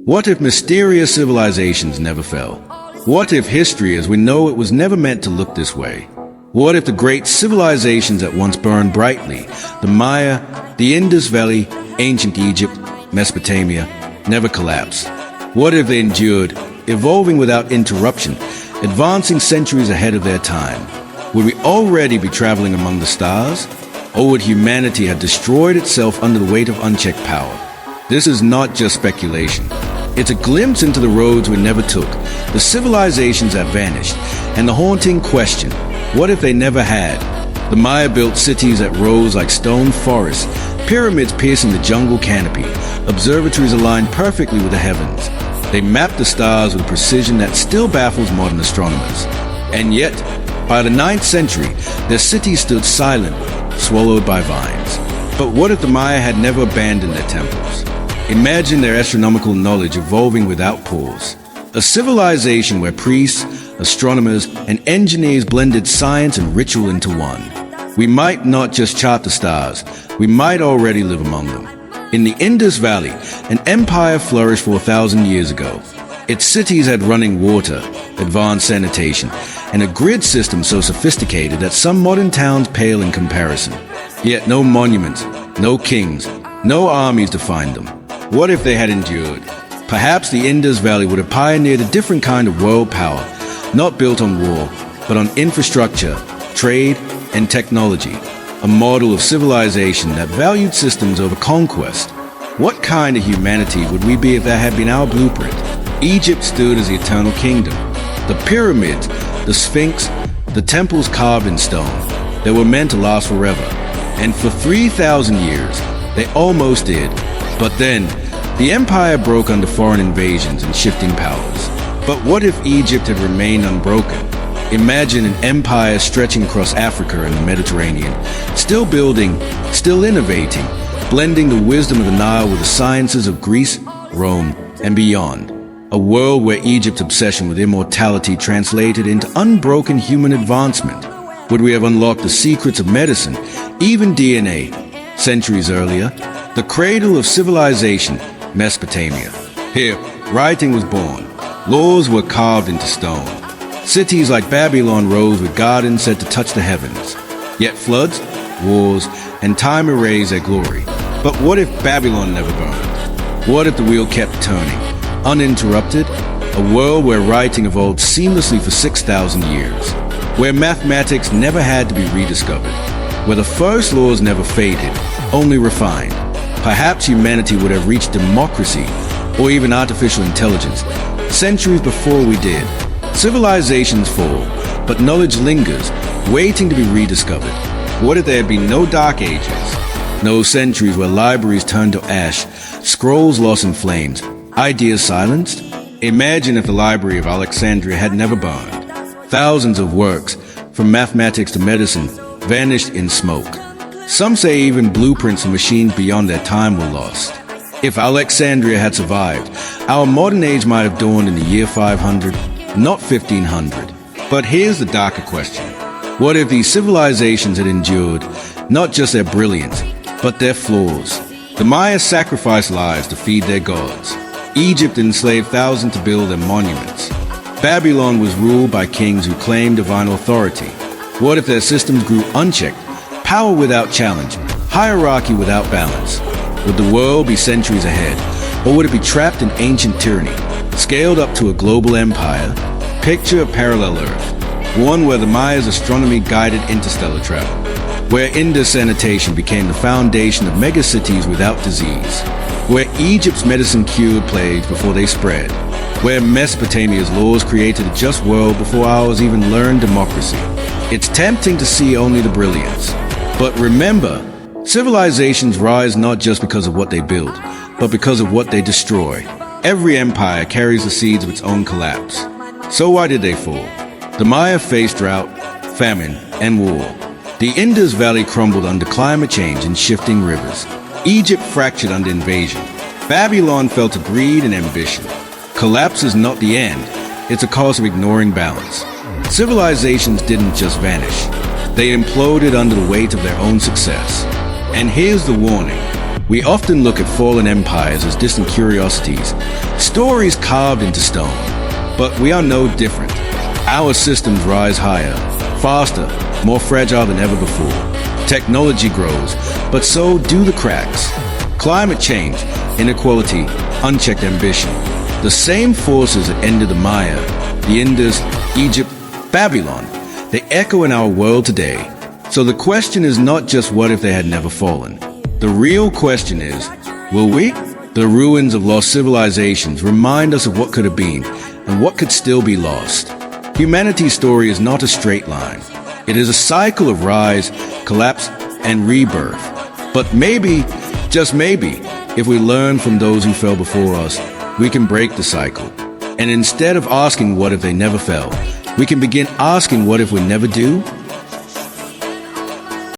What if mysterious civilizations never fell? What if history as we know it was never meant to look this way? What if the great civilizations that once burned brightly, the Maya, the Indus Valley, ancient Egypt, Mesopotamia, never collapsed? What if they endured, evolving without interruption, advancing centuries ahead of their time? Would we already be traveling among the stars? Or would humanity have destroyed itself under the weight of unchecked power? This is not just speculation. It's a glimpse into the roads we never took, the civilizations that vanished, and the haunting question, what if they never had? The Maya built cities that rose like stone forests, pyramids piercing the jungle canopy, observatories aligned perfectly with the heavens. They mapped the stars with a precision that still baffles modern astronomers. And yet, by the 9th century, their cities stood silent, swallowed by vines. But what if the Maya had never abandoned their temples? Imagine their astronomical knowledge evolving without pause. A civilization where priests, astronomers, and engineers blended science and ritual into one. We might not just chart the stars, we might already live among them. In the Indus Valley, an empire flourished 4,000 years ago. Its cities had running water, advanced sanitation, and a grid system so sophisticated that some modern towns pale in comparison. Yet no monuments, no kings, no armies defined them. What if they had endured? Perhaps the Indus Valley would have pioneered a different kind of world power, not built on war, but on infrastructure, trade, and technology, a model of civilization that valued systems over conquest. What kind of humanity would we be if that had been our blueprint? Egypt stood as the eternal kingdom. The pyramids, the Sphinx, the temples carved in stone, they were meant to last forever. And for 3,000 years, they almost did. But then, the empire broke under foreign invasions and shifting powers. But what if Egypt had remained unbroken? Imagine an empire stretching across Africa and the Mediterranean, still building, still innovating, blending the wisdom of the Nile with the sciences of Greece, Rome, and beyond. A world where Egypt's obsession with immortality translated into unbroken human advancement. Would we have unlocked the secrets of medicine, even DNA? Centuries earlier, the cradle of civilization, Mesopotamia. Here, writing was born. Laws were carved into stone. Cities like Babylon rose with gardens said to touch the heavens. Yet floods, wars, and time erased their glory. But what if Babylon never burned? What if the wheel kept turning, uninterrupted? A world where writing evolved seamlessly for 6,000 years. Where mathematics never had to be rediscovered. Where the first laws never faded, only refined. Perhaps humanity would have reached democracy, or even artificial intelligence, centuries before we did. Civilizations fall, but knowledge lingers, waiting to be rediscovered. What if there had been no dark ages? No centuries where libraries turned to ash, scrolls lost in flames, ideas silenced? Imagine if the Library of Alexandria had never burned. Thousands of works, from mathematics to medicine, vanished in smoke. Some say even blueprints of machines beyond their time were lost. If Alexandria had survived, our modern age might have dawned in the year 500, not 1500. But here's the darker question. What if these civilizations had endured not just their brilliance, but their flaws? The Maya sacrificed lives to feed their gods. Egypt enslaved thousands to build their monuments. Babylon was ruled by kings who claimed divine authority. What if their systems grew unchecked? Power without challenge, hierarchy without balance. Would the world be centuries ahead, or would it be trapped in ancient tyranny, scaled up to a global empire? Picture a parallel Earth, one where the Maya's astronomy guided interstellar travel, where Indus sanitation became the foundation of megacities without disease, where Egypt's medicine cured plagues before they spread, where Mesopotamia's laws created a just world before ours even learned democracy. It's tempting to see only the brilliance. But remember, civilizations rise not just because of what they build, but because of what they destroy. Every empire carries the seeds of its own collapse. So why did they fall? The Maya faced drought, famine, and war. The Indus Valley crumbled under climate change and shifting rivers. Egypt fractured under invasion. Babylon fell to greed and ambition. Collapse is not the end, it's a cause of ignoring balance. Civilizations didn't just vanish. They imploded under the weight of their own success. And here's the warning. We often look at fallen empires as distant curiosities, stories carved into stone. But we are no different. Our systems rise higher, faster, more fragile than ever before. Technology grows, but so do the cracks. Climate change, inequality, unchecked ambition. The same forces that ended the Maya, the Indus, Egypt, Babylon, they echo in our world today. So the question is not just what if they had never fallen. The real question is, will we? The ruins of lost civilizations remind us of what could have been and what could still be lost. Humanity's story is not a straight line. It is a cycle of rise, collapse, and rebirth. But maybe, just maybe, if we learn from those who fell before us, we can break the cycle. And instead of asking what if they never fell, we can begin asking what if we never do?